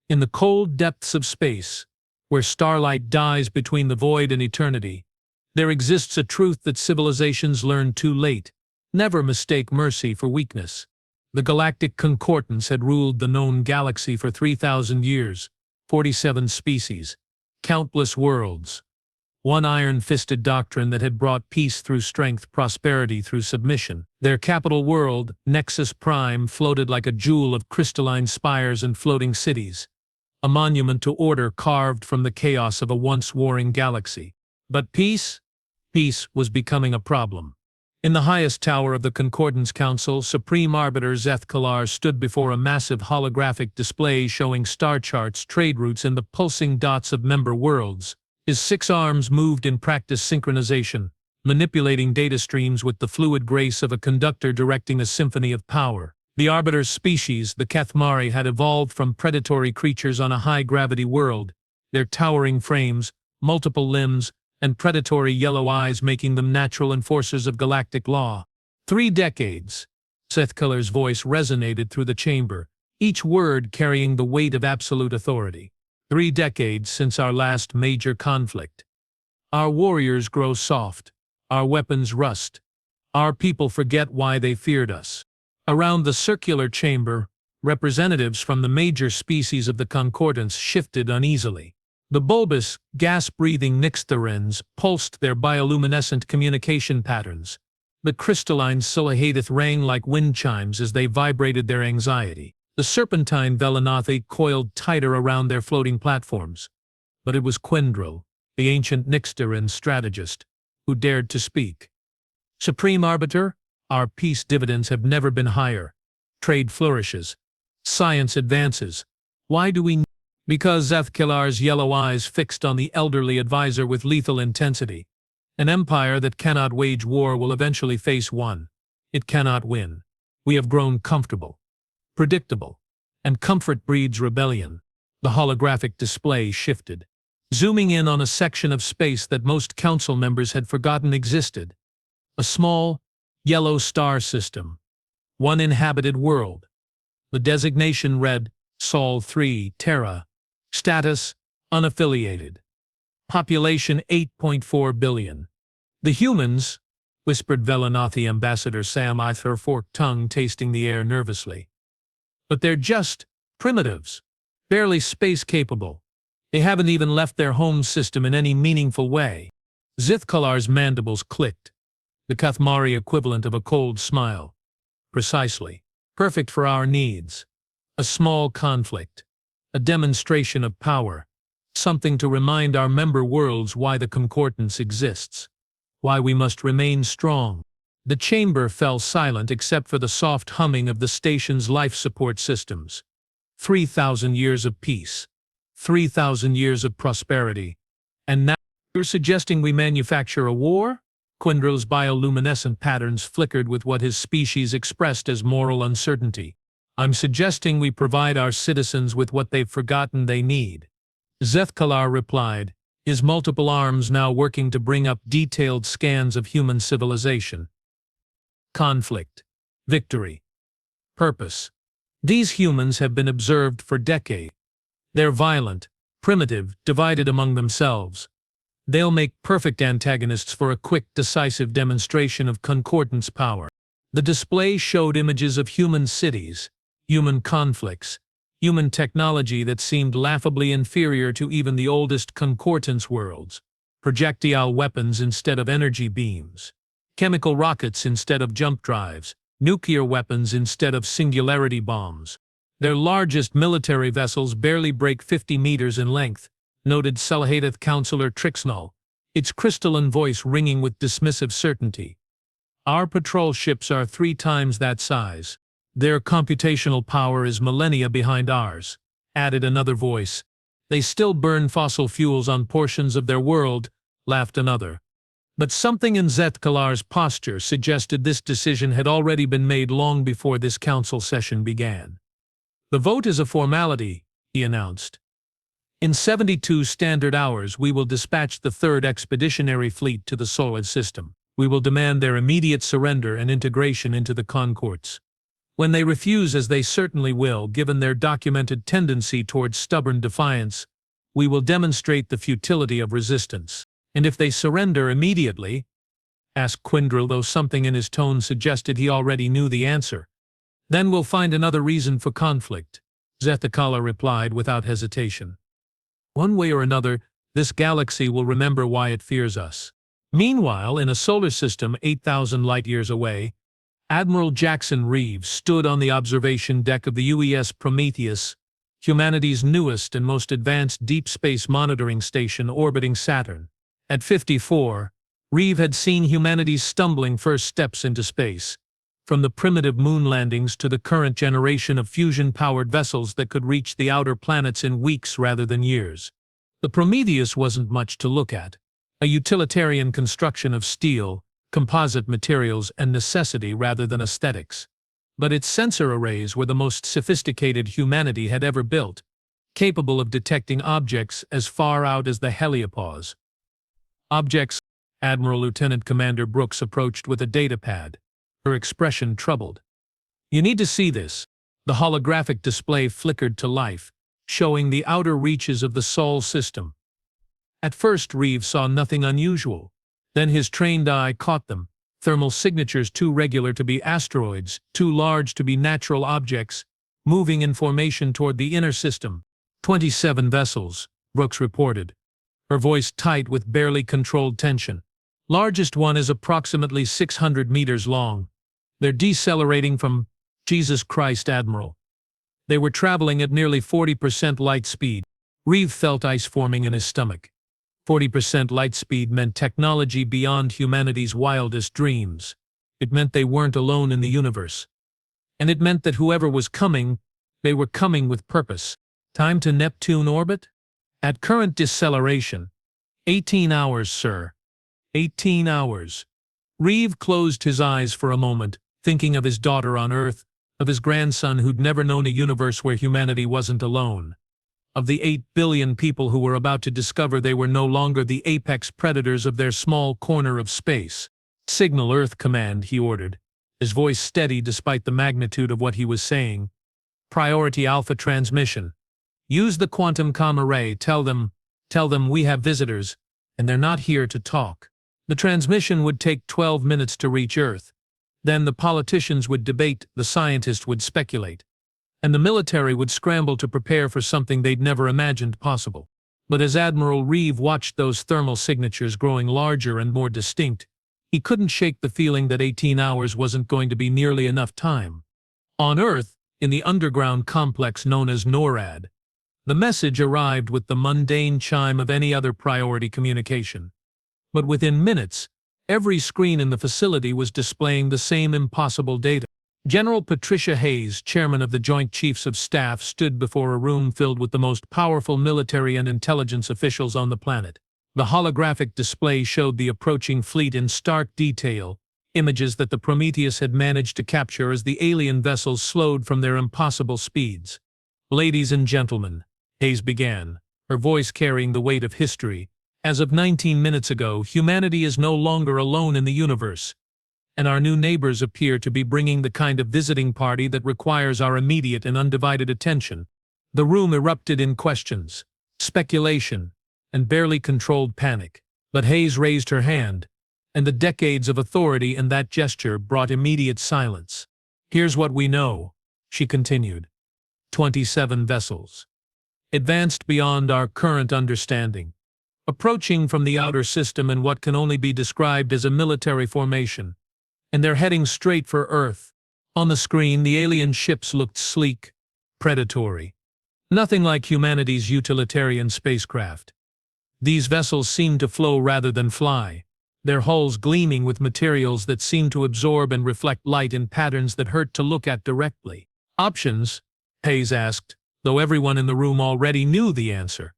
In the cold depths of space, where starlight dies between the void and eternity, there exists a truth that civilizations learn too late: never mistake mercy for weakness. The galactic concordance had ruled the known galaxy for 3,000 years, 47 species, countless worlds. One iron-fisted doctrine that had brought peace through strength, prosperity through submission. Their capital world, Nexus Prime, floated like a jewel of crystalline spires and floating cities, a monument to order carved from the chaos of a once warring galaxy. But peace was becoming a problem. In the highest tower of the Concordance Council, Supreme Arbiter Zeth Kalar stood before a massive holographic display showing star charts, trade routes, and the pulsing dots of member worlds. His 6 arms moved in practice synchronization, manipulating data streams with the fluid grace of a conductor directing a symphony of power. The Arbiter's species, the Kathmari, had evolved from predatory creatures on a high-gravity world, their towering frames, multiple limbs, and predatory yellow eyes making them natural enforcers of galactic law. 3 decades. Zeth Kalar's voice resonated through the chamber, each word carrying the weight of absolute authority. 3 decades since our last major conflict. Our warriors grow soft, our weapons rust, our people forget why they feared us. Around the circular chamber, representatives from the major species of the Concordance shifted uneasily. The bulbous, gas-breathing Nixtharans pulsed their bioluminescent communication patterns. The crystalline Silahadith rang like wind chimes as they vibrated their anxiety. The serpentine Velanathi coiled tighter around their floating platforms. But it was Quendril, the ancient Nixtaran strategist, who dared to speak. Supreme Arbiter, our peace dividends have never been higher. Trade flourishes. Science advances. Why do we? Because Zeth Kalar's yellow eyes fixed on the elderly advisor with lethal intensity. An empire that cannot wage war will eventually face one. It cannot win. We have grown comfortable, predictable, and comfort breeds rebellion. The holographic display shifted, zooming in on a section of space that most council members had forgotten existed. A small, yellow star system. One inhabited world. The designation read, Sol 3, Terra. Status, unaffiliated. Population 8.4 billion. The humans, whispered Velanathi Ambassador Sam Ith, her forked tongue tasting the air nervously. But they're just primitives, barely space-capable. They haven't even left their home system in any meaningful way. Zeth Kalar's mandibles clicked, the Kathmari equivalent of a cold smile. Precisely. Perfect for our needs. A small conflict. A demonstration of power. Something to remind our member worlds why the Concordance exists. Why we must remain strong. The chamber fell silent except for the soft humming of the station's life support systems. 3,000 years of peace. 3,000 years of prosperity. And now you're suggesting we manufacture a war? Quendril's bioluminescent patterns flickered with what his species expressed as moral uncertainty. I'm suggesting we provide our citizens with what they've forgotten they need. Zeth Kalar replied, his multiple arms now working to bring up detailed scans of human civilization. Conflict. Victory. Purpose. These humans have been observed for decades. They're violent, primitive, divided among themselves. They'll make perfect antagonists for a quick, decisive demonstration of Concordance power. The display showed images of human cities, human conflicts, human technology that seemed laughably inferior to even the oldest Concordance worlds. Projectile weapons instead of energy beams. Chemical rockets instead of jump drives. Nuclear weapons instead of singularity bombs. Their largest military vessels barely break 50 meters in length, noted Silahadith Councillor Trixnall, its crystalline voice ringing with dismissive certainty. Our patrol ships are 3 times that size. Their computational power is millennia behind ours, added another voice. They still burn fossil fuels on portions of their world, laughed another. But something in Zeth Kalar's posture suggested this decision had already been made long before this council session began. The vote is a formality, he announced. In 72 standard hours we will dispatch the 3rd Expeditionary Fleet to the Solar System. We will demand their immediate surrender and integration into the Concords. When they refuse, as they certainly will, given their documented tendency towards stubborn defiance, we will demonstrate the futility of resistance. And if they surrender immediately, asked Quindril, though something in his tone suggested he already knew the answer. Then we'll find another reason for conflict, Zethakala replied without hesitation. One way or another, this galaxy will remember why it fears us. Meanwhile, in a solar system 8,000 light-years away, Admiral Jackson Reeves stood on the observation deck of the UES Prometheus, humanity's newest and most advanced deep space monitoring station orbiting Saturn. At 54, Reeve had seen humanity's stumbling first steps into space, from the primitive moon landings to the current generation of fusion-powered vessels that could reach the outer planets in weeks rather than years. The Prometheus wasn't much to look at, a utilitarian construction of steel, composite materials, and necessity rather than aesthetics. But its sensor arrays were the most sophisticated humanity had ever built, capable of detecting objects as far out as the heliopause. Objects. Admiral Lieutenant Commander Brooks approached with a datapad, her expression troubled. You need to see this. The holographic display flickered to life, showing the outer reaches of the Sol system. At first Reeves saw nothing unusual. Then his trained eye caught them, thermal signatures too regular to be asteroids, too large to be natural objects, moving in formation toward the inner system. 27 vessels, Brooks reported, her voice tight with barely controlled tension. Largest one is approximately 600 meters long. They're decelerating from Jesus Christ, Admiral. They were traveling at nearly 40% light speed. Reeve felt ice forming in his stomach. 40% light speed meant technology beyond humanity's wildest dreams. It meant they weren't alone in the universe. And it meant that whoever was coming, they were coming with purpose. Time to Neptune orbit? At current deceleration. 18 hours, sir. 18 hours. Reeve closed his eyes for a moment, thinking of his daughter on Earth, of his grandson who'd never known a universe where humanity wasn't alone, of the 8 billion people who were about to discover they were no longer the apex predators of their small corner of space. Signal Earth Command, he ordered, his voice steady despite the magnitude of what he was saying. Priority Alpha transmission. Use the quantum comm array. Tell them we have visitors, and they're not here to talk. The transmission would take 12 minutes to reach Earth. Then the politicians would debate, the scientists would speculate, and the military would scramble to prepare for something they'd never imagined possible. But as Admiral Reeve watched those thermal signatures growing larger and more distinct, he couldn't shake the feeling that 18 hours wasn't going to be nearly enough time. On Earth, in the underground complex known as NORAD, the message arrived with the mundane chime of any other priority communication. But within minutes, every screen in the facility was displaying the same impossible data. General Patricia Hayes, chairman of the Joint Chiefs of Staff, stood before a room filled with the most powerful military and intelligence officials on the planet. The holographic display showed the approaching fleet in stark detail, images that the Prometheus had managed to capture as the alien vessels slowed from their impossible speeds. Ladies and gentlemen, Hayes began, her voice carrying the weight of history. As of 19 minutes ago, humanity is no longer alone in the universe, and our new neighbors appear to be bringing the kind of visiting party that requires our immediate and undivided attention. The room erupted in questions, speculation, and barely controlled panic. But Hayes raised her hand, and the decades of authority in that gesture brought immediate silence. Here's what we know, she continued. 27 vessels. Advanced beyond our current understanding. Approaching from the outer system in what can only be described as a military formation. And they're heading straight for Earth. On the screen, the alien ships looked sleek, predatory. Nothing like humanity's utilitarian spacecraft. These vessels seemed to flow rather than fly, their hulls gleaming with materials that seemed to absorb and reflect light in patterns that hurt to look at directly. Options? Hayes asked, though everyone in the room already knew the answer.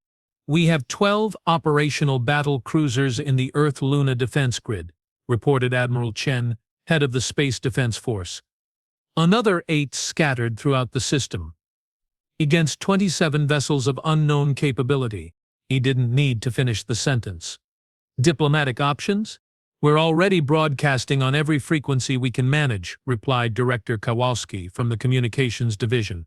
We have 12 operational battle cruisers in the Earth-Luna defense grid, reported Admiral Chen, head of the Space Defense Force. Another 8 scattered throughout the system. Against 27 vessels of unknown capability. He didn't need to finish the sentence. Diplomatic options? "We're already broadcasting on every frequency we can manage," replied Director Kowalski from the Communications Division.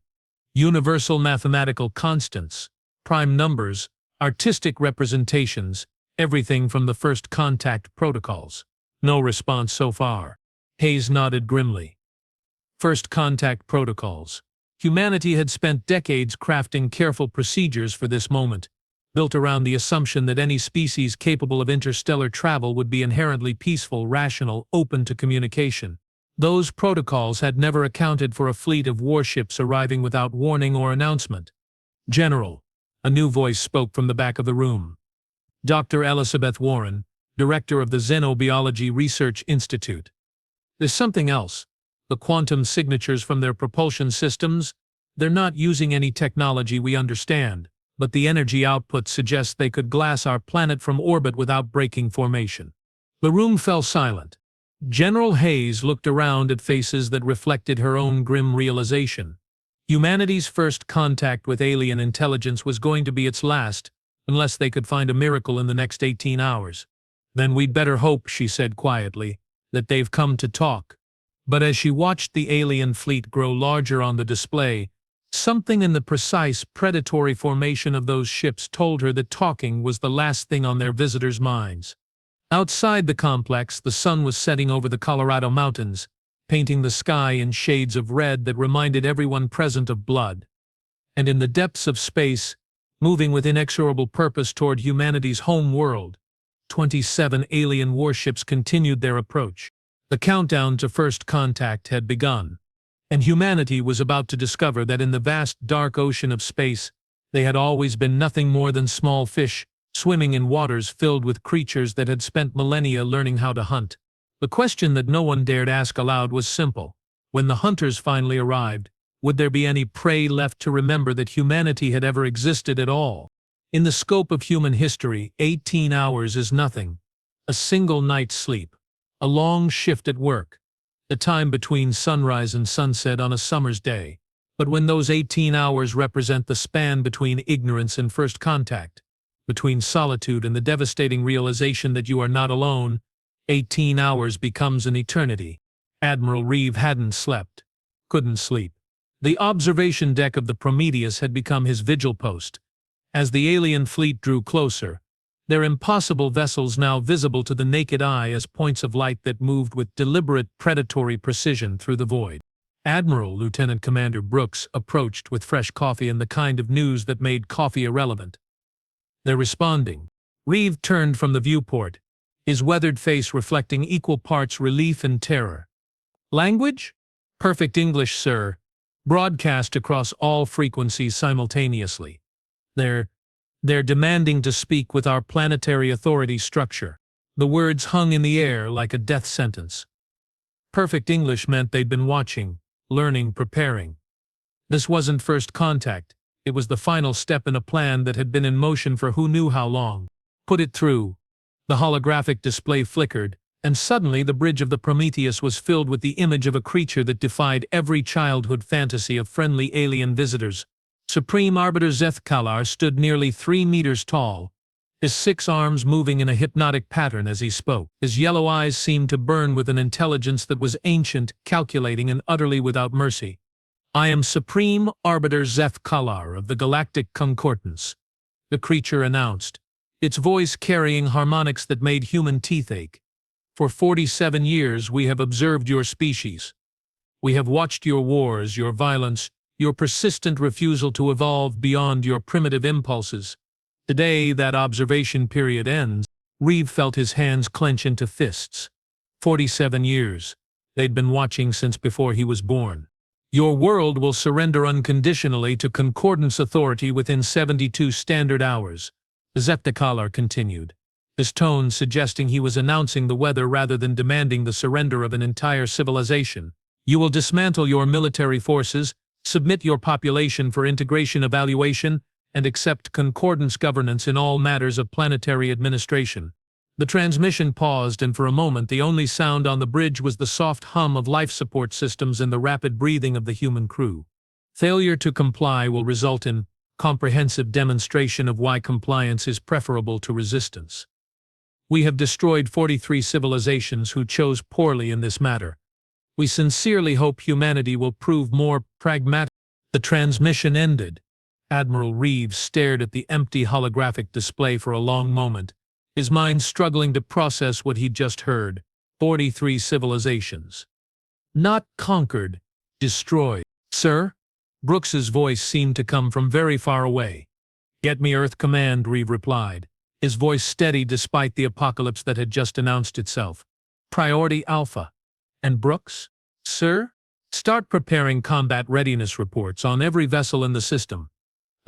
"Universal mathematical constants, prime numbers, artistic representations, everything from the first contact protocols." No response so far. Hayes nodded grimly. First contact protocols. Humanity had spent decades crafting careful procedures for this moment, built around the assumption that any species capable of interstellar travel would be inherently peaceful, rational, open to communication. Those protocols had never accounted for a fleet of warships arriving without warning or announcement. "General," a new voice spoke from the back of the room. "Dr. Elizabeth Warren, director of the Xenobiology Research Institute. There's something else. The quantum signatures from their propulsion systems, they're not using any technology we understand, but the energy output suggests they could glass our planet from orbit without breaking formation." The room fell silent. General Hayes looked around at faces that reflected her own grim realization. Humanity's first contact with alien intelligence was going to be its last, unless they could find a miracle in the next 18 hours. "Then we'd better hope," she said quietly, "that they've come to talk." But as she watched the alien fleet grow larger on the display, something in the precise, predatory formation of those ships told her that talking was the last thing on their visitors' minds. Outside the complex, the sun was setting over the Colorado mountains, painting the sky in shades of red that reminded everyone present of blood. And in the depths of space, moving with inexorable purpose toward humanity's home world, 27 alien warships continued their approach. The countdown to first contact had begun, and humanity was about to discover that in the vast dark ocean of space, they had always been nothing more than small fish, swimming in waters filled with creatures that had spent millennia learning how to hunt. The question that no one dared ask aloud was simple. When the hunters finally arrived, would there be any prey left to remember that humanity had ever existed at all? In the scope of human history, 18 hours is nothing. A single night's sleep. A long shift at work. The time between sunrise and sunset on a summer's day. But when those 18 hours represent the span between ignorance and first contact, between solitude and the devastating realization that you are not alone, 18 hours becomes an eternity. Admiral Reeve hadn't slept. Couldn't sleep. The observation deck of the Prometheus had become his vigil post. As the alien fleet drew closer, their impossible vessels now visible to the naked eye as points of light that moved with deliberate predatory precision through the void. Admiral Lieutenant Commander Brooks approached with fresh coffee and the kind of news that made coffee irrelevant. "They're responding." Reeve turned from the viewport, his weathered face reflecting equal parts relief and terror. "Language? Perfect English, sir. Broadcast across all frequencies simultaneously. They're demanding to speak with our planetary authority structure." The words hung in the air like a death sentence. Perfect English meant they'd been watching, learning, preparing. This wasn't first contact. It was the final step in a plan that had been in motion for who knew how long. "Put it through." The holographic display flickered, and suddenly the bridge of the Prometheus was filled with the image of a creature that defied every childhood fantasy of friendly alien visitors. Supreme Arbiter Zeth Kalar stood nearly 3 meters tall, his 6 arms moving in a hypnotic pattern as he spoke. His yellow eyes seemed to burn with an intelligence that was ancient, calculating, and utterly without mercy. "I am Supreme Arbiter Zeth Kalar of the Galactic Concordance," the creature announced, its voice carrying harmonics that made human teeth ache. "For 47 years we have observed your species. We have watched your wars, your violence, your persistent refusal to evolve beyond your primitive impulses. Today that observation period ends." Reeve felt his hands clench into fists. 47 years. They'd been watching since before he was born. "Your world will surrender unconditionally to Concordance Authority within 72 standard hours," Zeptikalar continued, his tone suggesting he was announcing the weather rather than demanding the surrender of an entire civilization. "You will dismantle your military forces, submit your population for integration evaluation, and accept concordance governance in all matters of planetary administration." The transmission paused, and for a moment the only sound on the bridge was the soft hum of life support systems and the rapid breathing of the human crew. "Failure to comply will result in comprehensive demonstration of why compliance is preferable to resistance." We have destroyed 43 civilizations who chose poorly in this matter. We sincerely hope humanity will prove more pragmatic. The transmission ended. Admiral Reeves stared at the empty holographic display for a long moment, his mind struggling to process what he'd just heard. 43 civilizations. Not conquered, destroyed. Sir? Brooks's voice seemed to come from very far away. Get me Earth Command, Reeve replied, his voice steady despite the apocalypse that had just announced itself. Priority Alpha. And Brooks? Sir? Start preparing combat readiness reports on every vessel in the system.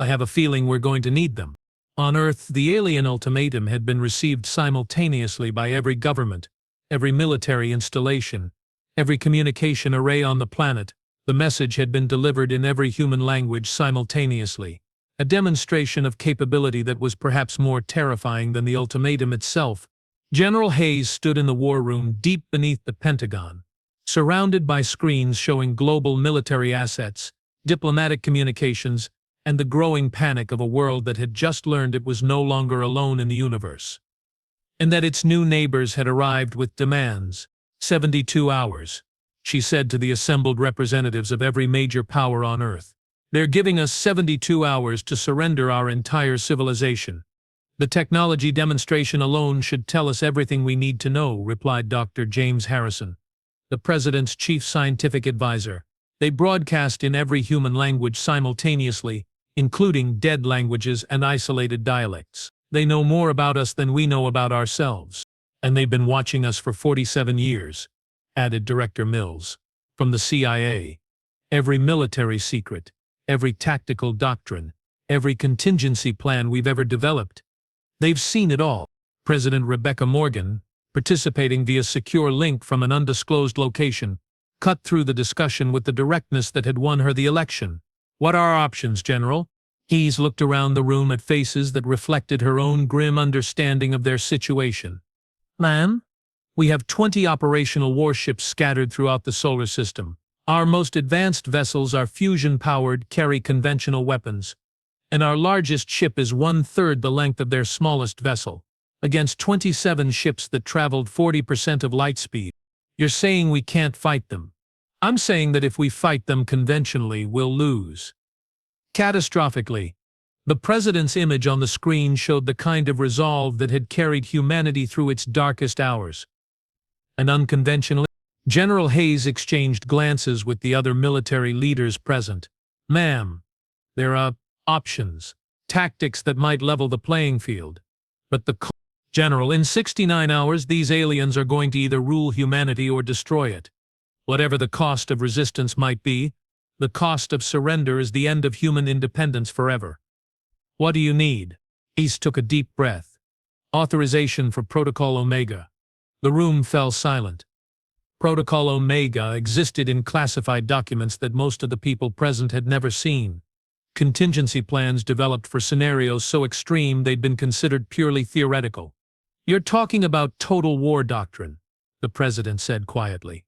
I have a feeling we're going to need them. On Earth, the alien ultimatum had been received simultaneously by every government, every military installation, every communication array on the planet. The message had been delivered in every human language simultaneously, a demonstration of capability that was perhaps more terrifying than the ultimatum itself. General Hayes stood in the war room deep beneath the Pentagon, surrounded by screens showing global military assets, diplomatic communications, and the growing panic of a world that had just learned it was no longer alone in the universe, and that its new neighbors had arrived with demands. 72 hours, she said to the assembled representatives of every major power on Earth. They're giving us 72 hours to surrender our entire civilization. The technology demonstration alone should tell us everything we need to know, replied Dr. James Harrison, the President's chief scientific advisor. They broadcast in every human language simultaneously, including dead languages and isolated dialects. They know more about us than we know about ourselves. And they've been watching us for 47 years, added Director Mills, from the CIA. Every military secret, every tactical doctrine, every contingency plan we've ever developed. They've seen it all. President Rebecca Morgan, participating via secure link from an undisclosed location, cut through the discussion with the directness that had won her the election. What are our options, General? Hayes looked around the room at faces that reflected her own grim understanding of their situation. Ma'am? We have 20 operational warships scattered throughout the solar system. Our most advanced vessels are fusion-powered, carry conventional weapons, and our largest ship is 1/3 the length of their smallest vessel, against 27 ships that traveled 40% of light speed. You're saying we can't fight them. I'm saying that if we fight them conventionally, we'll lose. Catastrophically. The President's image on the screen showed the kind of resolve that had carried humanity through its darkest hours. And unconventionally, General Hayes exchanged glances with the other military leaders present. Ma'am, there are options, tactics that might level the playing field. But General, in 69 hours, these aliens are going to either rule humanity or destroy it. Whatever the cost of resistance might be, the cost of surrender is the end of human independence forever. What do you need? Hayes took a deep breath. Authorization for Protocol Omega. The room fell silent. Protocol Omega existed in classified documents that most of the people present had never seen. Contingency plans developed for scenarios so extreme they'd been considered purely theoretical. You're talking about total war doctrine, the President said quietly.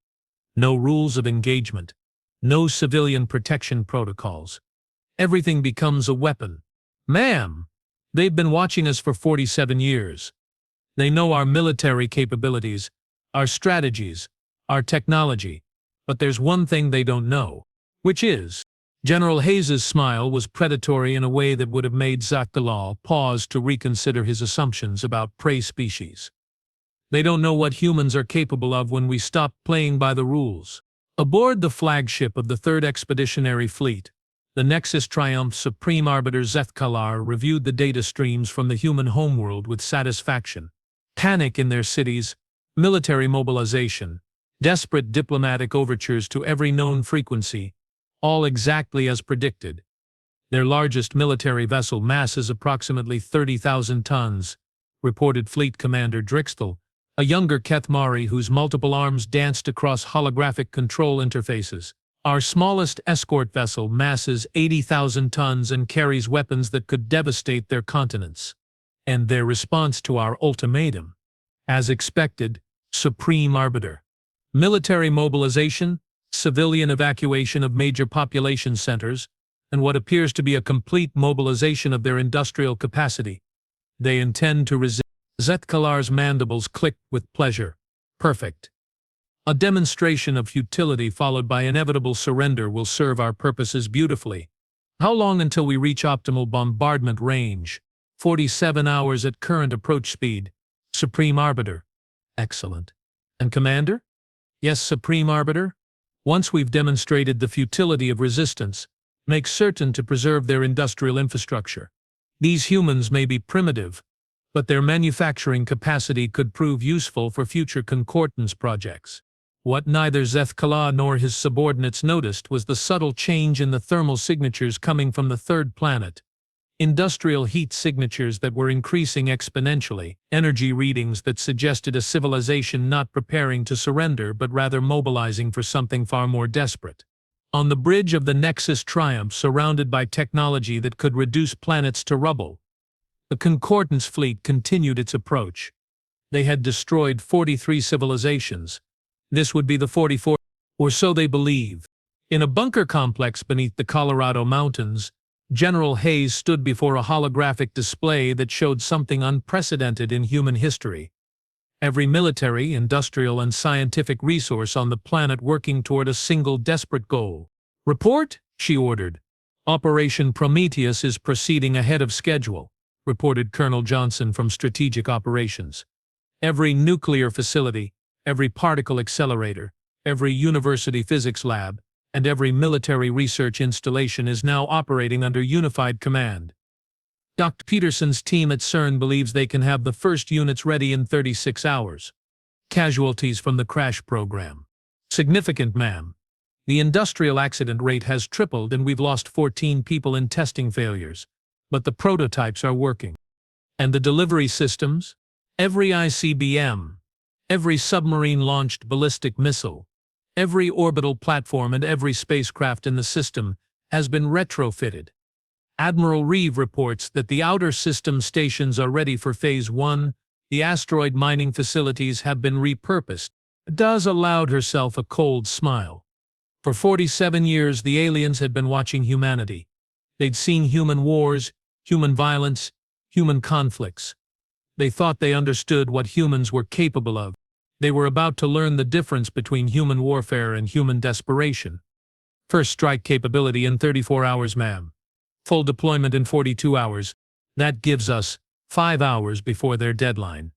No rules of engagement. No civilian protection protocols. Everything becomes a weapon. Ma'am, they've been watching us for 47 years. They know our military capabilities, our strategies, our technology, but there's one thing they don't know, which is, General Hayes's smile was predatory in a way that would have made Jacques Delors pause to reconsider his assumptions about prey species. They don't know what humans are capable of when we stop playing by the rules. Aboard the flagship of the 3rd Expeditionary Fleet, the Nexus Triumph Supreme Arbiter Zethkalar reviewed the data streams from the human homeworld with satisfaction. Panic in their cities, military mobilization, desperate diplomatic overtures to every known frequency, all exactly as predicted. Their largest military vessel masses approximately 30,000 tons, reported Fleet Commander Drixtel, a younger Kethmari whose multiple arms danced across holographic control interfaces. Our smallest escort vessel masses 80,000 tons and carries weapons that could devastate their continents. And their response to our ultimatum? As expected, Supreme Arbiter. Military mobilization, civilian evacuation of major population centers, and what appears to be a complete mobilization of their industrial capacity. They intend to resist. Zethkalar's mandibles clicked with pleasure. Perfect. A demonstration of futility followed by inevitable surrender will serve our purposes beautifully. How long until we reach optimal bombardment range? 47 hours at current approach speed. Supreme Arbiter. Excellent. And Commander? Yes, Supreme Arbiter? Once we've demonstrated the futility of resistance, make certain to preserve their industrial infrastructure. These humans may be primitive, but their manufacturing capacity could prove useful for future concordance projects. What neither Zethkala nor his subordinates noticed was the subtle change in the thermal signatures coming from the third planet. Industrial heat signatures that were increasing exponentially, energy readings that suggested a civilization not preparing to surrender but rather mobilizing for something far more desperate. On the bridge of the Nexus Triumph, surrounded by technology that could reduce planets to rubble, the Concordance fleet continued its approach. They had destroyed 43 civilizations. This would be the 44th, or so they believe. In a bunker complex beneath the Colorado mountains, General Hayes stood before a holographic display that showed something unprecedented in human history. Every military, industrial, and scientific resource on the planet working toward a single desperate goal. "Report," she ordered. "Operation Prometheus is proceeding ahead of schedule," reported Colonel Johnson from Strategic Operations. "Every nuclear facility, every particle accelerator, every university physics lab, and every military research installation is now operating under unified command. Dr. Peterson's team at CERN believes they can have the first units ready in 36 hours. Casualties from the crash program. Significant, ma'am. The industrial accident rate has tripled and we've lost 14 people in testing failures. But the prototypes are working. And the delivery systems? Every ICBM, every submarine-launched ballistic missile, every orbital platform and every spacecraft in the system has been retrofitted. Admiral Reeve reports that the outer system stations are ready for Phase 1, the asteroid mining facilities have been repurposed. Daz allowed herself a cold smile. For 47 years the aliens had been watching humanity. They'd seen human wars, human violence, human conflicts. They thought they understood what humans were capable of. They were about to learn the difference between human warfare and human desperation. First strike capability in 34 hours, ma'am. Full deployment in 42 hours. That gives us 5 hours before their deadline.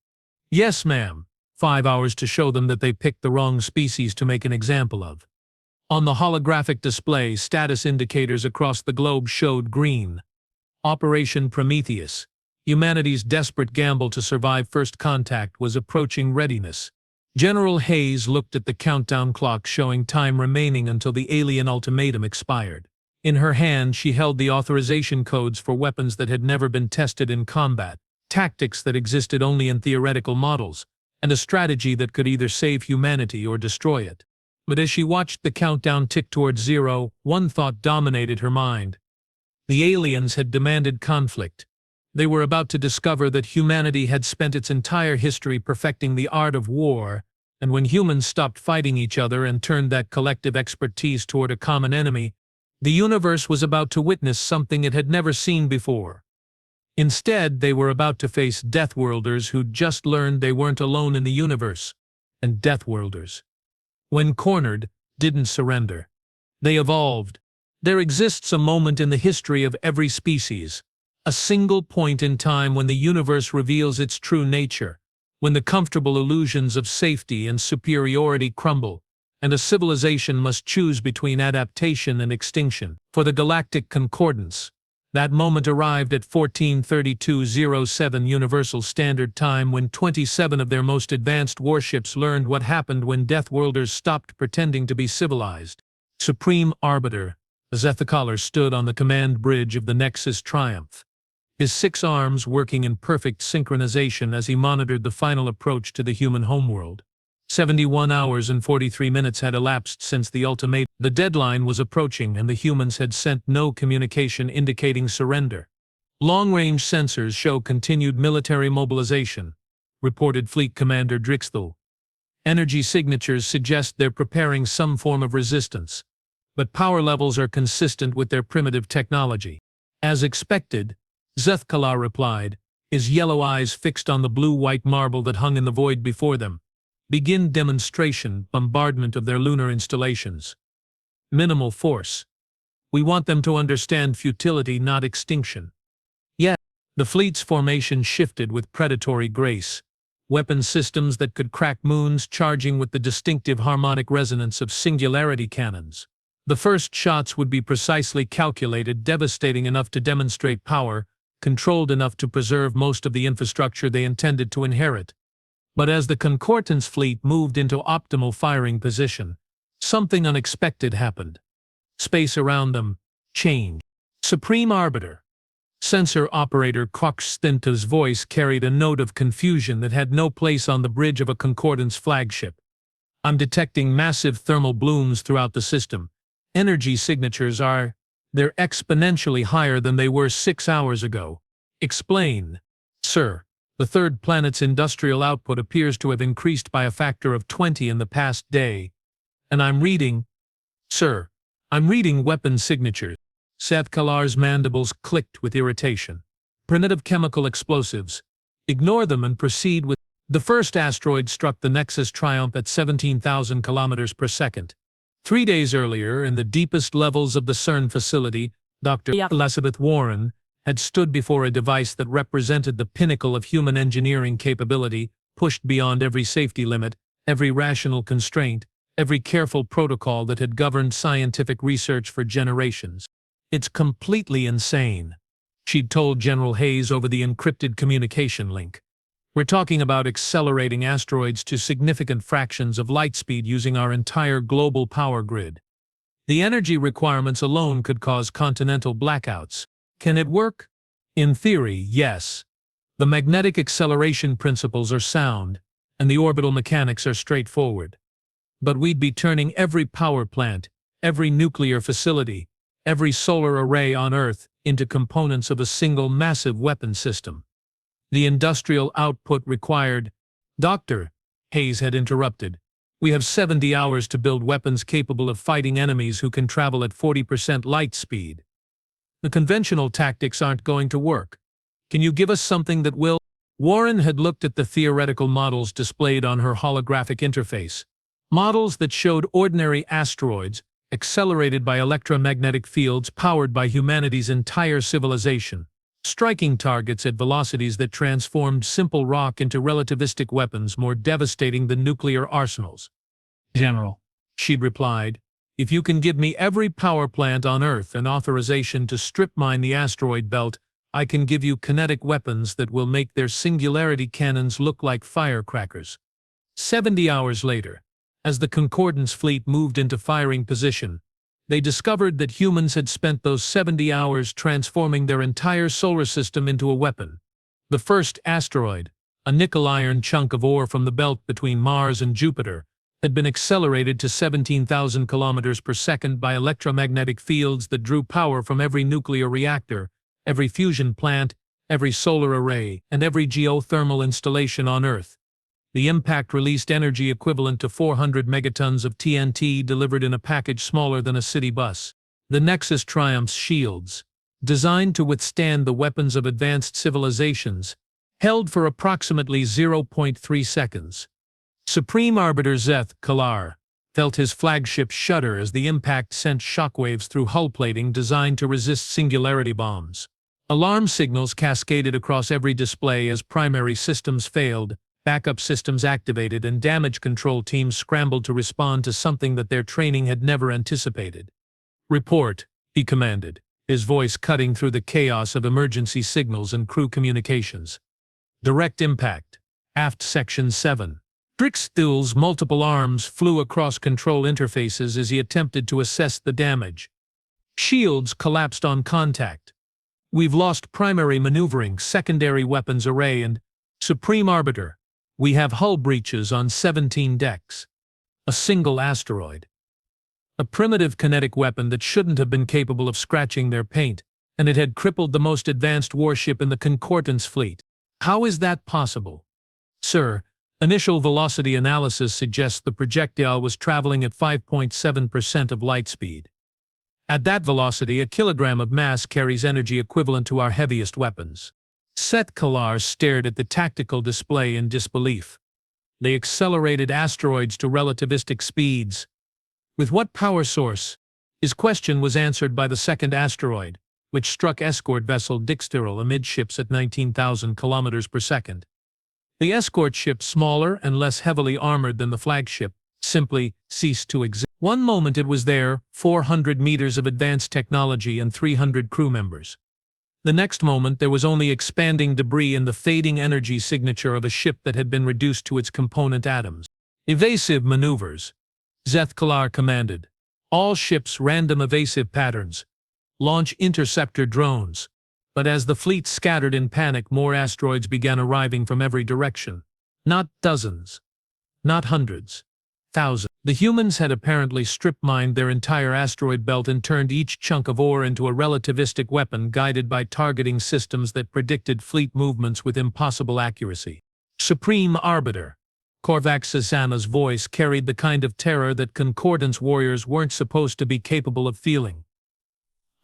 Yes, ma'am. 5 hours to show them that they picked the wrong species to make an example of. On the holographic display, status indicators across the globe showed green. Operation Prometheus, humanity's desperate gamble to survive first contact, was approaching readiness. General Hayes looked at the countdown clock showing time remaining until the alien ultimatum expired. In her hand she held the authorization codes for weapons that had never been tested in combat, tactics that existed only in theoretical models, and a strategy that could either save humanity or destroy it. But as she watched the countdown tick towards zero, one thought dominated her mind. The aliens had demanded conflict. They were about to discover that humanity had spent its entire history perfecting the art of war, and when humans stopped fighting each other and turned that collective expertise toward a common enemy, the universe was about to witness something it had never seen before. Instead, they were about to face Deathworlders who'd just learned they weren't alone in the universe. And Deathworlders, when cornered, didn't surrender. They evolved. There exists a moment in the history of every species, a single point in time when the universe reveals its true nature, when the comfortable illusions of safety and superiority crumble, and a civilization must choose between adaptation and extinction. For the Galactic Concordance, that moment arrived at 14:32:07 Universal Standard Time when 27 of their most advanced warships learned what happened when Deathworlders stopped pretending to be civilized. Supreme Arbiter, Zethkalar stood on the command bridge of the Nexus Triumph, his 6 arms working in perfect synchronization as he monitored the final approach to the human homeworld. 71 hours and 43 minutes had elapsed since the ultimatum. The deadline was approaching and the humans had sent no communication indicating surrender. Long-range sensors show continued military mobilization, reported Fleet Commander Drixthal. Energy signatures suggest they're preparing some form of resistance, but power levels are consistent with their primitive technology. As expected, Zethkalar replied, his yellow eyes fixed on the blue-white marble that hung in the void before them. Begin demonstration, bombardment of their lunar installations. Minimal force. We want them to understand futility, not extinction. Yet, the fleet's formation shifted with predatory grace. Weapon systems that could crack moons charging with the distinctive harmonic resonance of singularity cannons. The first shots would be precisely calculated, devastating enough to demonstrate power, controlled enough to preserve most of the infrastructure they intended to inherit. But as the Concordance fleet moved into optimal firing position, something unexpected happened. Space around them changed. Supreme Arbiter. Sensor operator Kroksthinta's voice carried a note of confusion that had no place on the bridge of a Concordance flagship. I'm detecting massive thermal blooms throughout the system. Energy signatures they're exponentially higher than they were 6 hours ago. Explain. Sir, the third planet's industrial output appears to have increased by a factor of 20 in the past day. And I'm reading weapon signatures. Seth Kalar's mandibles clicked with irritation. Primitive chemical explosives. Ignore them and proceed with. The first asteroid struck the Nexus Triumph at 17,000 kilometers per second. 3 days earlier, in the deepest levels of the CERN facility, Dr. Elizabeth Warren had stood before a device that represented the pinnacle of human engineering capability, pushed beyond every safety limit, every rational constraint, every careful protocol that had governed scientific research for generations. It's completely insane, she'd told General Hayes over the encrypted communication link. We're talking about accelerating asteroids to significant fractions of light speed using our entire global power grid. The energy requirements alone could cause continental blackouts. Can it work? In theory, yes. The magnetic acceleration principles are sound, and the orbital mechanics are straightforward. But we'd be turning every power plant, every nuclear facility, every solar array on Earth into components of a single massive weapon system. The industrial output required. Doctor, Hayes had interrupted. We have 70 hours to build weapons capable of fighting enemies who can travel at 40% light speed. The conventional tactics aren't going to work. Can you give us something that will? Warren had looked at the theoretical models displayed on her holographic interface. Models that showed ordinary asteroids, accelerated by electromagnetic fields powered by humanity's entire civilization, striking targets at velocities that transformed simple rock into relativistic weapons more devastating than nuclear arsenals. General, she'd replied, if you can give me every power plant on Earth and authorization to strip mine the asteroid belt, I can give you kinetic weapons that will make their singularity cannons look like firecrackers. 70 hours later, as the Concordance fleet moved into firing position, they discovered that humans had spent those 70 hours transforming their entire solar system into a weapon. The first asteroid, a nickel-iron chunk of ore from the belt between Mars and Jupiter, had been accelerated to 17,000 kilometers per second by electromagnetic fields that drew power from every nuclear reactor, every fusion plant, every solar array, and every geothermal installation on Earth. The impact released energy equivalent to 400 megatons of TNT delivered in a package smaller than a city bus. The Nexus Triumph's shields, designed to withstand the weapons of advanced civilizations, held for approximately 0.3 seconds. Supreme Arbiter Seth Kalar felt his flagship shudder as the impact sent shockwaves through hull plating designed to resist singularity bombs. Alarm signals cascaded across every display as primary systems failed, backup systems activated, and damage control teams scrambled to respond to something that their training had never anticipated. Report, he commanded, his voice cutting through the chaos of emergency signals and crew communications. Direct impact. Aft Section 7. Drixthul's multiple arms flew across control interfaces as he attempted to assess the damage. Shields collapsed on contact. We've lost primary maneuvering, secondary weapons array, and Supreme Arbiter. We have hull breaches on 17 decks. A single asteroid. A primitive kinetic weapon that shouldn't have been capable of scratching their paint, and it had crippled the most advanced warship in the Concordance fleet. How is that possible? Sir, initial velocity analysis suggests the projectile was traveling at 5.7% of light speed. At that velocity, a kilogram of mass carries energy equivalent to our heaviest weapons. Seth Kalar stared at the tactical display in disbelief. They accelerated asteroids to relativistic speeds. With what power source? His question was answered by the second asteroid, which struck escort vessel Dixteril amidships at 19,000 kilometers per second. The escort ship, smaller and less heavily armored than the flagship, simply ceased to exist. One moment it was there, 400 meters of advanced technology and 300 crew members. The next moment there was only expanding debris and the fading energy signature of a ship that had been reduced to its component atoms. Evasive maneuvers, Seth Kalar commanded. All ships random evasive patterns. Launch interceptor drones. But as the fleet scattered in panic, more asteroids began arriving from every direction. Not dozens. Not hundreds. Thousands. The humans had apparently strip-mined their entire asteroid belt and turned each chunk of ore into a relativistic weapon guided by targeting systems that predicted fleet movements with impossible accuracy. Supreme Arbiter. Korvac Sasana's voice carried the kind of terror that Concordance warriors weren't supposed to be capable of feeling.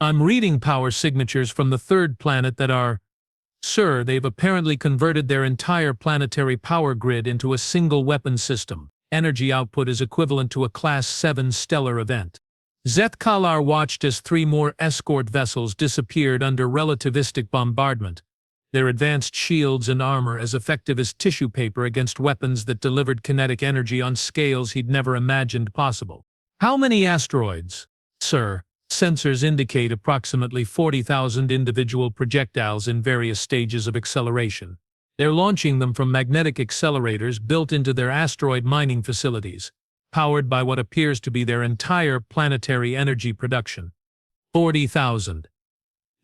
I'm reading power signatures from the third planet that are… Sir, they've apparently converted their entire planetary power grid into a single weapon system. Energy output is equivalent to a Class 7 stellar event. Seth Kalar watched as 3 more escort vessels disappeared under relativistic bombardment, their advanced shields and armor as effective as tissue paper against weapons that delivered kinetic energy on scales he'd never imagined possible. How many asteroids? Sir, sensors indicate approximately 40,000 individual projectiles in various stages of acceleration. They're launching them from magnetic accelerators built into their asteroid mining facilities, powered by what appears to be their entire planetary energy production. 40,000.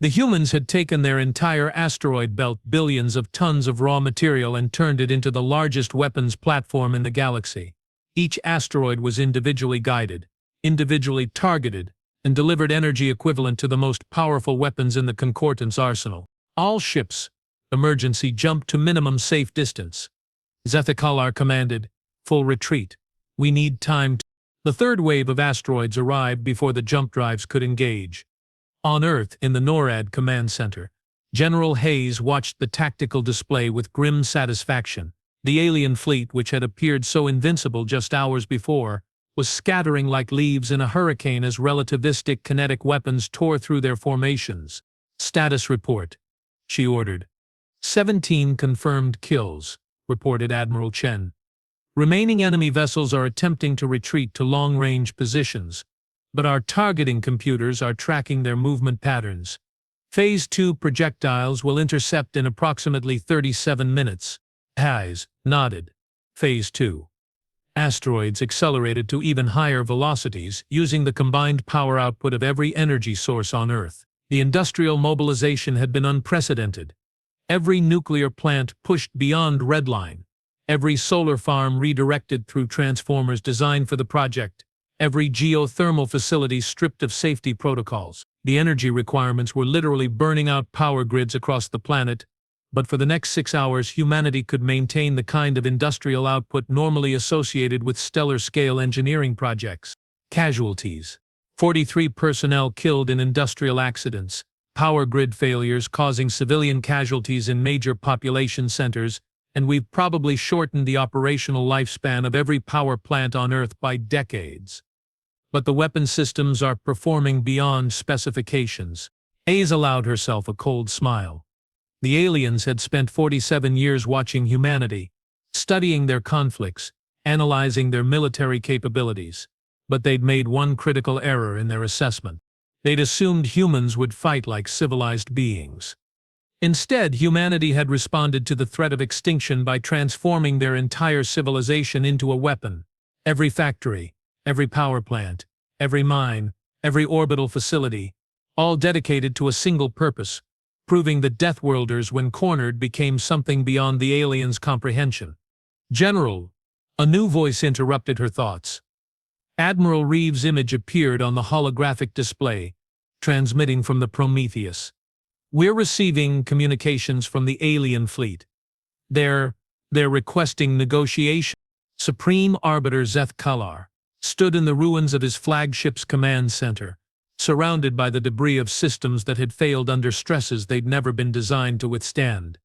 The humans had taken their entire asteroid belt, billions of tons of raw material, and turned it into the largest weapons platform in the galaxy. Each asteroid was individually guided, individually targeted, and delivered energy equivalent to the most powerful weapons in the Concordance arsenal. All ships, emergency jump to minimum safe distance. Seth Kalar commanded, full retreat. We need time to… The third wave of asteroids arrived before the jump drives could engage. On Earth, in the NORAD command center, General Hayes watched the tactical display with grim satisfaction. The alien fleet, which had appeared so invincible just hours before, was scattering like leaves in a hurricane as relativistic kinetic weapons tore through their formations. Status report, she ordered. 17 confirmed kills, reported Admiral Chen. Remaining enemy vessels are attempting to retreat to long-range positions, but our targeting computers are tracking their movement patterns. Phase 2 projectiles will intercept in approximately 37 minutes. Hayes nodded. Phase 2. Asteroids accelerated to even higher velocities using the combined power output of every energy source on Earth. The industrial mobilization had been unprecedented. Every nuclear plant pushed beyond redline, every solar farm redirected through transformers designed for the project, every geothermal facility stripped of safety protocols. The energy requirements were literally burning out power grids across the planet, but for the next 6 hours humanity could maintain the kind of industrial output normally associated with stellar-scale engineering projects. Casualties. 43 personnel killed in industrial accidents. Power grid failures causing civilian casualties in major population centers, and we've probably shortened the operational lifespan of every power plant on Earth by decades. But the weapon systems are performing beyond specifications. Hayes allowed herself a cold smile. The aliens had spent 47 years watching humanity, studying their conflicts, analyzing their military capabilities, but they'd made one critical error in their assessment. They'd assumed humans would fight like civilized beings. Instead, humanity had responded to the threat of extinction by transforming their entire civilization into a weapon. Every factory, every power plant, every mine, every orbital facility, all dedicated to a single purpose, proving that Deathworlders, when cornered, became something beyond the aliens' comprehension. General, a new voice interrupted her thoughts. Admiral Reeves' image appeared on the holographic display, transmitting from the Prometheus. We're receiving communications from the alien fleet. They're requesting negotiation. Supreme Arbiter Seth Kalar stood in the ruins of his flagship's command center, surrounded by the debris of systems that had failed under stresses they'd never been designed to withstand.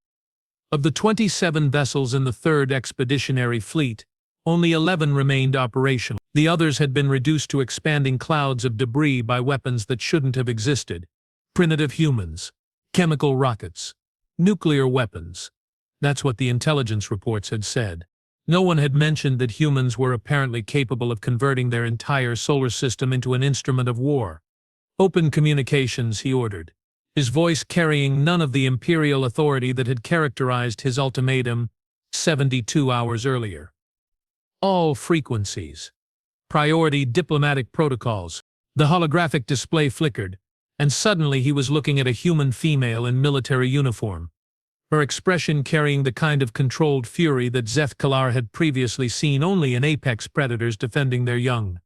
Of the 27 vessels in the 3rd Expeditionary Fleet, only 11 remained operational. The others had been reduced to expanding clouds of debris by weapons that shouldn't have existed. Primitive humans, chemical rockets, nuclear weapons. That's what the intelligence reports had said. No one had mentioned that humans were apparently capable of converting their entire solar system into an instrument of war. Open communications, he ordered, his voice carrying none of the imperial authority that had characterized his ultimatum 72 hours earlier. All frequencies. Priority diplomatic protocols. The holographic display flickered, and suddenly he was looking at a human female in military uniform, her expression carrying the kind of controlled fury that Zeth-Kalar had previously seen only in apex predators defending their young.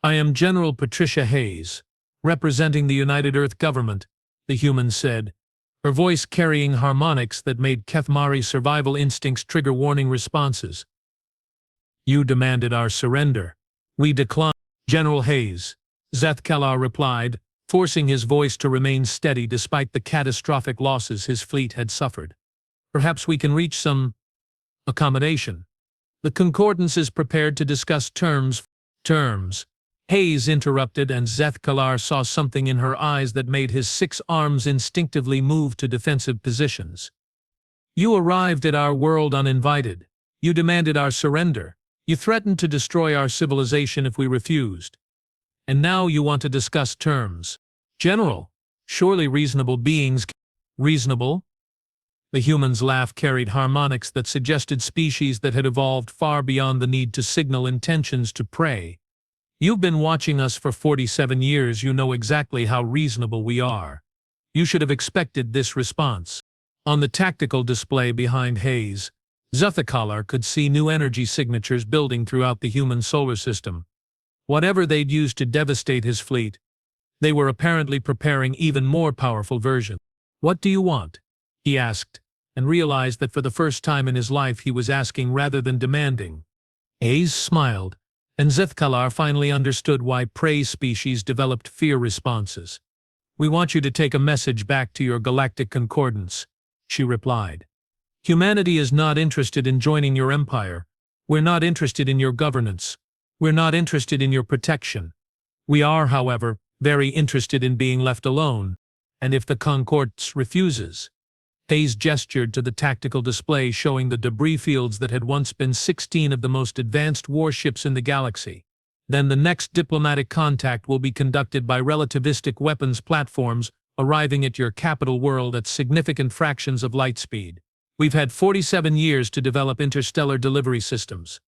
"I am General Patricia Hayes, representing the United Earth government," the human said, her voice carrying harmonics that made Kethmari's survival instincts trigger warning responses. "You demanded our surrender. We declined." "General Hayes," Zeth-Kalar replied, forcing his voice to remain steady despite the catastrophic losses his fleet had suffered. "Perhaps we can reach some accommodation. The Concordance is prepared to discuss terms." "Terms," Hayes interrupted, and Zeth-Kalar saw something in her eyes that made his 6 arms instinctively move to defensive positions. "You arrived at our world uninvited. You demanded our surrender. You threatened to destroy our civilization if we refused. And now you want to discuss terms. General, surely reasonable beings—" "Reasonable?" The human's laugh carried harmonics that suggested species that had evolved far beyond the need to signal intentions to prey. "You've been watching us for 47 years, you know exactly how reasonable we are. You should have expected this response." On the tactical display behind Hayes, Zeth-Kalar could see new energy signatures building throughout the human solar system. Whatever they'd used to devastate his fleet, they were apparently preparing even more powerful versions. "What do you want?" he asked, and realized that for the first time in his life he was asking rather than demanding. Hayes smiled, and Zeth-Kalar finally understood why prey species developed fear responses. "We want you to take a message back to your galactic concordance," she replied. "Humanity is not interested in joining your empire. We're not interested in your governance. We're not interested in your protection. We are, however, very interested in being left alone, and if the Concordance refuses." Hayes gestured to the tactical display showing the debris fields that had once been 16 of the most advanced warships in the galaxy. "Then the next diplomatic contact will be conducted by relativistic weapons platforms arriving at your capital world at significant fractions of light speed. We've had 47 years to develop interstellar delivery systems.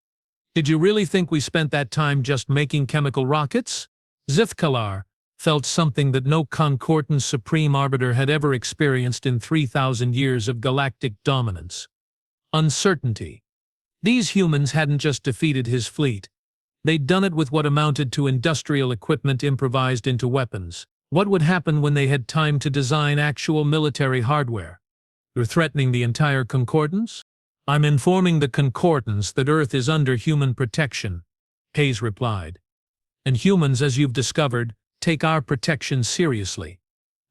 Did you really think we spent that time just making chemical rockets?" Zeth-Kalar felt something that no Concordance Supreme Arbiter had ever experienced in 3,000 years of galactic dominance. Uncertainty. These humans hadn't just defeated his fleet. They'd done it with what amounted to industrial equipment improvised into weapons. What would happen when they had time to design actual military hardware? "You're threatening the entire Concordance?" "I'm informing the Concordance that Earth is under human protection," Hayes replied. "And humans, as you've discovered, take our protection seriously.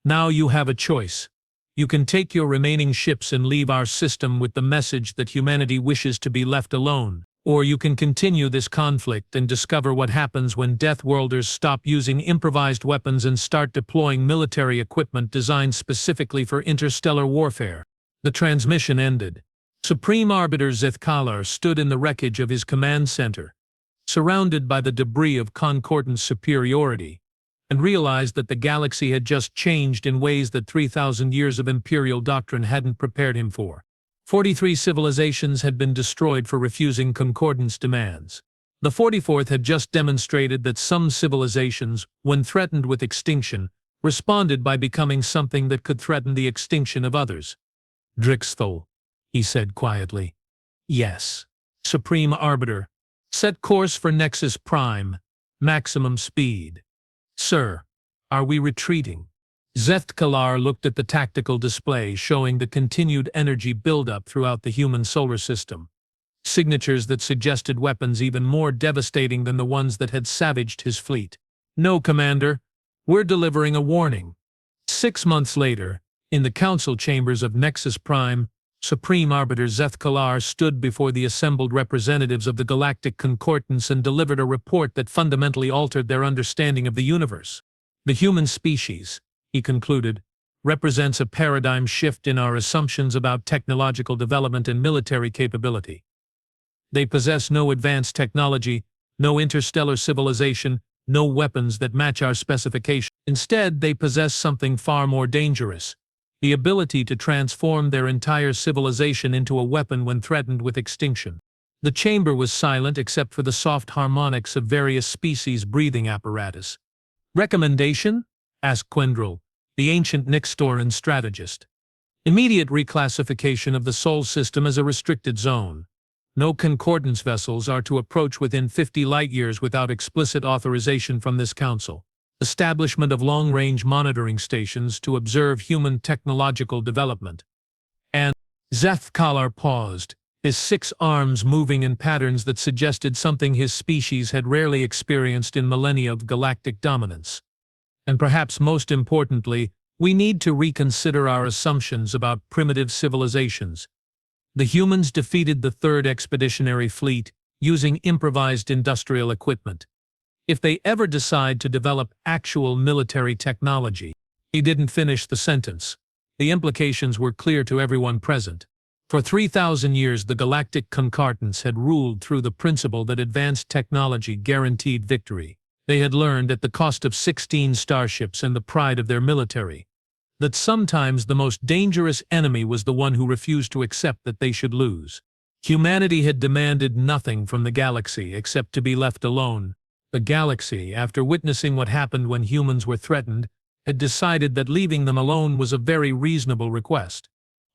Now you have a choice. You can take your remaining ships and leave our system with the message that humanity wishes to be left alone, or you can continue this conflict and discover what happens when Death Worlders stop using improvised weapons and start deploying military equipment designed specifically for interstellar warfare." The transmission ended. Supreme Arbiter Zeth-Kalar stood in the wreckage of his command center, surrounded by the debris of Concordance superiority, and realized that the galaxy had just changed in ways that 3,000 years of imperial doctrine hadn't prepared him for. 43 civilizations had been destroyed for refusing Concordance demands. The 44th had just demonstrated that some civilizations, when threatened with extinction, responded by becoming something that could threaten the extinction of others. "Drixthol," he said quietly. "Yes. Supreme Arbiter. Set course for Nexus Prime. Maximum speed." "Sir, are we retreating?" Zeth-Kalar looked at the tactical display showing the continued energy buildup throughout the human solar system. Signatures that suggested weapons even more devastating than the ones that had savaged his fleet. "No, Commander. We're delivering a warning." 6 months later, in the council chambers of Nexus Prime, Supreme Arbiter Zeth-Kalar stood before the assembled representatives of the Galactic Concordance and delivered a report that fundamentally altered their understanding of the universe. The human species, he concluded, represents a paradigm shift in our assumptions about technological development and military capability. They possess no advanced technology, no interstellar civilization, no weapons that match our specifications. Instead, they possess something far more dangerous: the ability to transform their entire civilization into a weapon when threatened with extinction. The chamber was silent except for the soft harmonics of various species' breathing apparatus. "Recommendation?" asked Quendril, the ancient Nixtoran strategist. "Immediate reclassification of the Sol system as a restricted zone. No concordance vessels are to approach within 50 light-years without explicit authorization from this council. Establishment of long-range monitoring stations to observe human technological development." And Zeth-Kalar paused, his 6 arms moving in patterns that suggested something his species had rarely experienced in millennia of galactic dominance. "And perhaps most importantly, we need to reconsider our assumptions about primitive civilizations. The humans defeated the Third Expeditionary Fleet using improvised industrial equipment. If they ever decide to develop actual military technology—" He didn't finish the sentence. The implications were clear to everyone present. For 3,000 years the Galactic Concordance had ruled through the principle that advanced technology guaranteed victory. They had learned, at the cost of 16 starships and the pride of their military, that sometimes the most dangerous enemy was the one who refused to accept that they should lose. Humanity had demanded nothing from the galaxy except to be left alone. The galaxy, after witnessing what happened when humans were threatened, had decided that leaving them alone was a very reasonable request.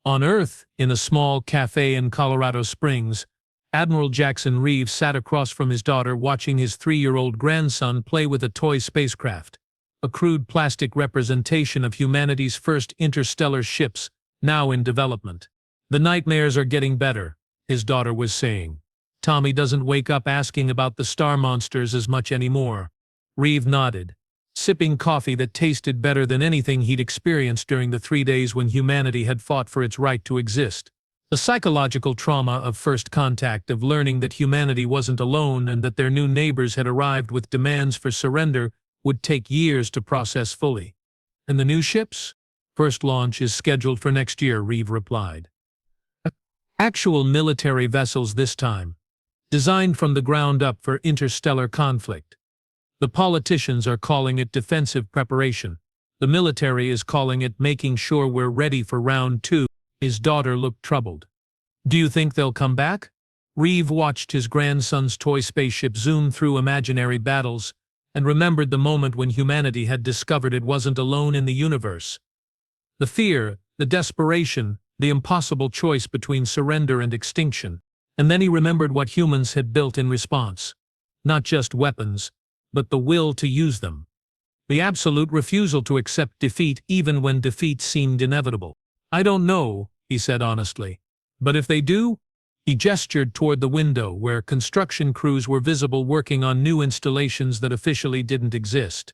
On Earth, in a small cafe in Colorado Springs, Admiral Jackson Reeves sat across from his daughter watching his 3-year-old grandson play with a toy spacecraft, a crude plastic representation of humanity's first interstellar ships, now in development. "The nightmares are getting better," his daughter was saying. "Tommy doesn't wake up asking about the star monsters as much anymore." Reeve nodded, sipping coffee that tasted better than anything he'd experienced during the 3 days when humanity had fought for its right to exist. The psychological trauma of first contact, of learning that humanity wasn't alone and that their new neighbors had arrived with demands for surrender, would take years to process fully. "And the new ships?" "First launch is scheduled for next year," Reeve replied. "Actual military vessels this time, designed from the ground up for interstellar conflict. The politicians are calling it defensive preparation. The military is calling it making sure we're ready for round 2. His daughter looked troubled. "Do you think they'll come back?" Reeve watched his grandson's toy spaceship zoom through imaginary battles and remembered the moment when humanity had discovered it wasn't alone in the universe. The fear, the desperation, the impossible choice between surrender and extinction. And then he remembered what humans had built in response. Not just weapons, but the will to use them. The absolute refusal to accept defeat even when defeat seemed inevitable. "I don't know," he said honestly. "But if they do—" He gestured toward the window where construction crews were visible working on new installations that officially didn't exist.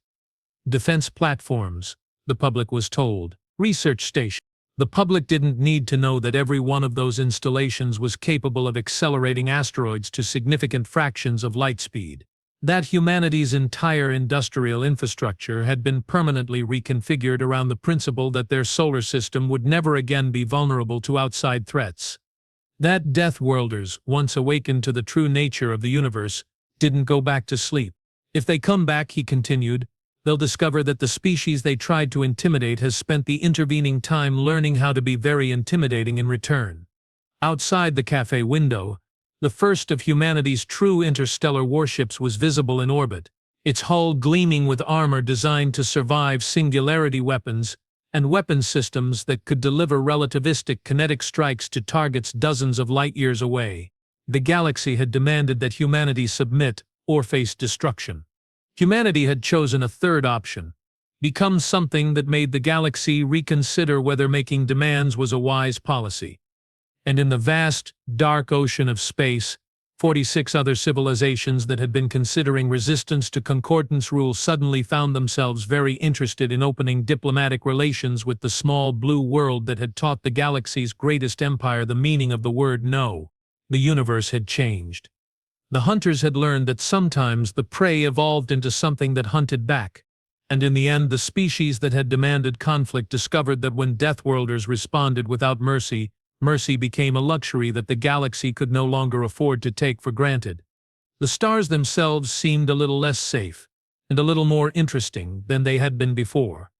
Defense platforms, the public was told. Research stations. The public didn't need to know that every one of those installations was capable of accelerating asteroids to significant fractions of light speed. That humanity's entire industrial infrastructure had been permanently reconfigured around the principle that their solar system would never again be vulnerable to outside threats. That Death Worlders, once awakened to the true nature of the universe, didn't go back to sleep. "If they come back," he continued, "they'll discover that the species they tried to intimidate has spent the intervening time learning how to be very intimidating in return." Outside the cafe window, the first of humanity's true interstellar warships was visible in orbit, its hull gleaming with armor designed to survive singularity weapons and weapon systems that could deliver relativistic kinetic strikes to targets dozens of light-years away. The galaxy had demanded that humanity submit or face destruction. Humanity had chosen a third option: become something that made the galaxy reconsider whether making demands was a wise policy. And in the vast, dark ocean of space, 46 other civilizations that had been considering resistance to concordance rule suddenly found themselves very interested in opening diplomatic relations with the small blue world that had taught the galaxy's greatest empire the meaning of the word no. The universe had changed. The hunters had learned that sometimes the prey evolved into something that hunted back, and in the end the species that had demanded conflict discovered that when Deathworlders responded without mercy, mercy became a luxury that the galaxy could no longer afford to take for granted. The stars themselves seemed a little less safe, and a little more interesting than they had been before.